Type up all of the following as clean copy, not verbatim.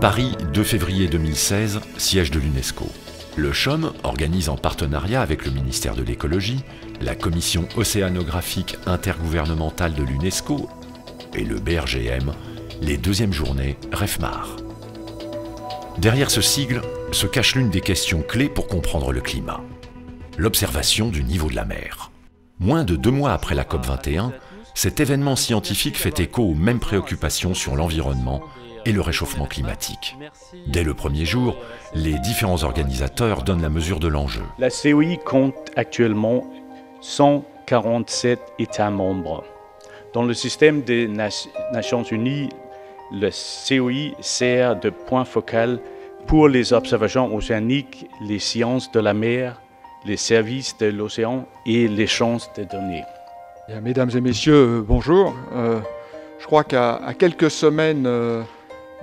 Paris, 2 février 2016, siège de l'UNESCO. Le CHOM organise en partenariat avec le ministère de l'Écologie, la Commission océanographique intergouvernementale de l'UNESCO et le BRGM, les deuxièmes journées REFMAR. Derrière ce sigle se cache l'une des questions clés pour comprendre le climat, l'observation du niveau de la mer. Moins de 2 mois après la COP21, cet événement scientifique fait écho aux mêmes préoccupations sur l'environnement et le réchauffement climatique. Dès le premier jour, les différents organisateurs donnent la mesure de l'enjeu. La COI compte actuellement 147 États membres. Dans le système des Nations Unies, le COI sert de point focal pour les observations océaniques, les sciences de la mer, les services de l'océan et l'échange de données. Mesdames et messieurs, bonjour. Je crois qu'à quelques semaines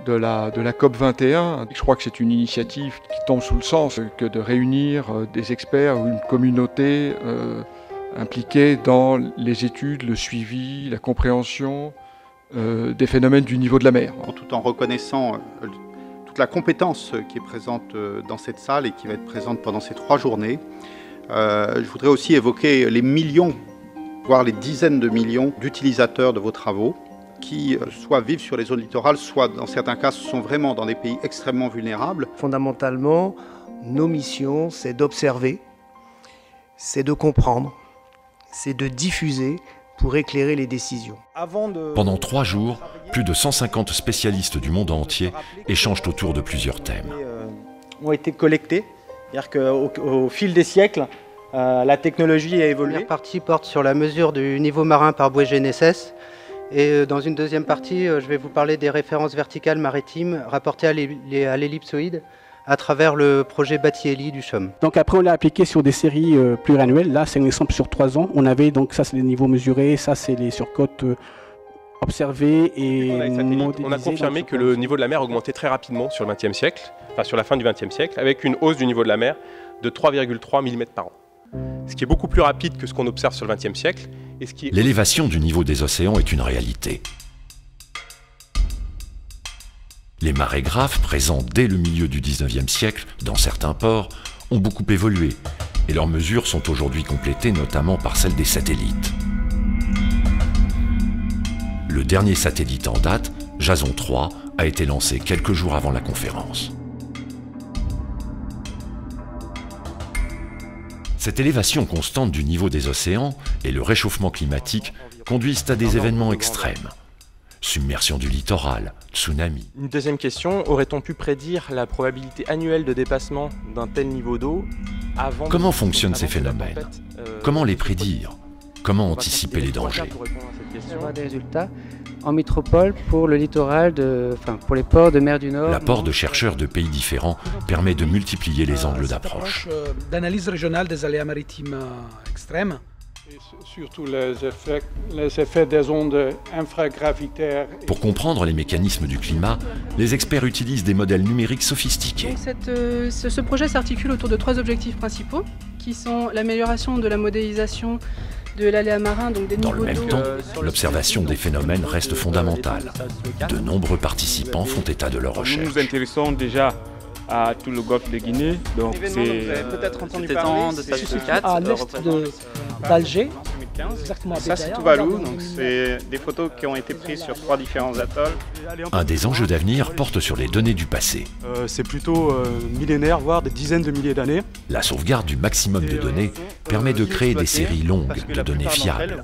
de la COP21, je crois que c'est une initiative qui tombe sous le sens que de réunir des experts ou une communauté impliquée dans les études, le suivi, la compréhension des phénomènes du niveau de la mer. Tout en reconnaissant toute la compétence qui est présente dans cette salle et qui va être présente pendant ces 3 journées, je voudrais aussi évoquer les millions, voire les dizaines de millions d'utilisateurs de vos travaux qui soit vivent sur les zones littorales, soit dans certains cas sont vraiment dans des pays extrêmement vulnérables. Fondamentalement, nos missions, c'est d'observer, c'est de comprendre, c'est de diffuser pour éclairer les décisions. Pendant 3 jours, plus de 150 spécialistes du monde entier échangent autour de plusieurs thèmes. Ont été collectés, c'est-à-dire qu'au fil des siècles, la technologie a évolué. La première partie porte sur la mesure du niveau marin par bouée GNSS. Et dans une deuxième partie, je vais vous parler des références verticales maritimes rapportées à l'ellipsoïde à travers le projet Battielli du CHOM. Donc après, on l'a appliqué sur des séries pluriannuelles. Là, c'est un exemple sur 3 ans. On avait, donc ça, c'est les niveaux mesurés, ça, c'est les surcotes observées et modélisées. On a confirmé que le niveau de la mer augmentait très rapidement sur le XXe siècle, enfin sur la fin du XXe siècle, avec une hausse du niveau de la mer de 3,3 mm par an. Ce qui est beaucoup plus rapide que ce qu'on observe sur le XXe siècle. L'élévation du niveau des océans est une réalité. Les marégraphes, présents dès le milieu du XIXe siècle dans certains ports, ont beaucoup évolué et leurs mesures sont aujourd'hui complétées notamment par celles des satellites. Le dernier satellite en date, Jason 3, a été lancé quelques jours avant la conférence. Cette élévation constante du niveau des océans et le réchauffement climatique conduisent à des événements extrêmes. Submersion du littoral, tsunami. Une deuxième question, aurait-on pu prédire la probabilité annuelle de dépassement d'un tel niveau d'eau avant... Comment fonctionnent ces phénomènes? Comment les prédire? Comment anticiper les dangers? On aura des résultats en métropole pour le littoral, pour les ports de mer du Nord. L'apport de chercheurs de pays différents permet de multiplier les angles d'approche. D'analyse régionale des aléas maritimes extrêmes. Et surtout les effets des ondes infragravitaires. Pour comprendre les mécanismes du climat, les experts utilisent des modèles numériques sophistiqués. Donc ce projet s'articule autour de 3 objectifs principaux, qui sont l'amélioration de la modélisation de l'aléa marin, donc des niveaux d'eau. Dans le même temps, l'observation des phénomènes reste fondamentale. De nombreux participants font état de leurs recherches. Nous nous intéressons déjà à tout le golfe de Guinée. Donc c'est peut-être entendu parler de ça à l'est d'Alger. Ça c'est Tuvalu, donc c'est des photos qui ont été prises sur 3 différents atolls. Un des enjeux d'avenir porte sur les données du passé. C'est plutôt millénaire, voire des dizaines de milliers d'années. La sauvegarde du maximum de données permet de créer des séries longues de données fiables.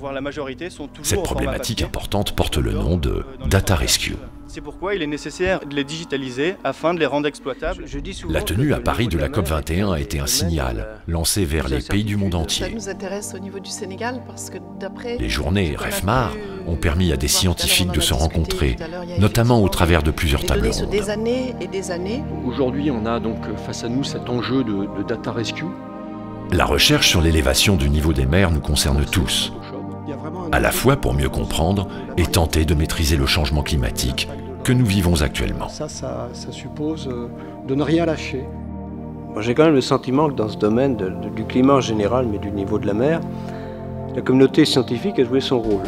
Cette problématique importante porte le nom de Data Rescue. C'est pourquoi il est nécessaire de les digitaliser afin de les rendre exploitables. La tenue à Paris de la COP21 a été un signal lancé vers les pays du monde entier. Ça nous intéresse au niveau du Sénégal parce que d'après... Les journées REFMAR ont permis à des scientifiques de se rencontrer, notamment au travers de plusieurs tables rondes. Sur des années et des années. Aujourd'hui, on a donc face à nous cet enjeu de Data Rescue. La recherche sur l'élévation du niveau des mers nous concerne tous, à la fois pour mieux comprendre et tenter de maîtriser le changement climatique que nous vivons actuellement. Ça suppose de ne rien lâcher. J'ai quand même le sentiment que dans ce domaine du climat en général, mais du niveau de la mer, la communauté scientifique a joué son rôle.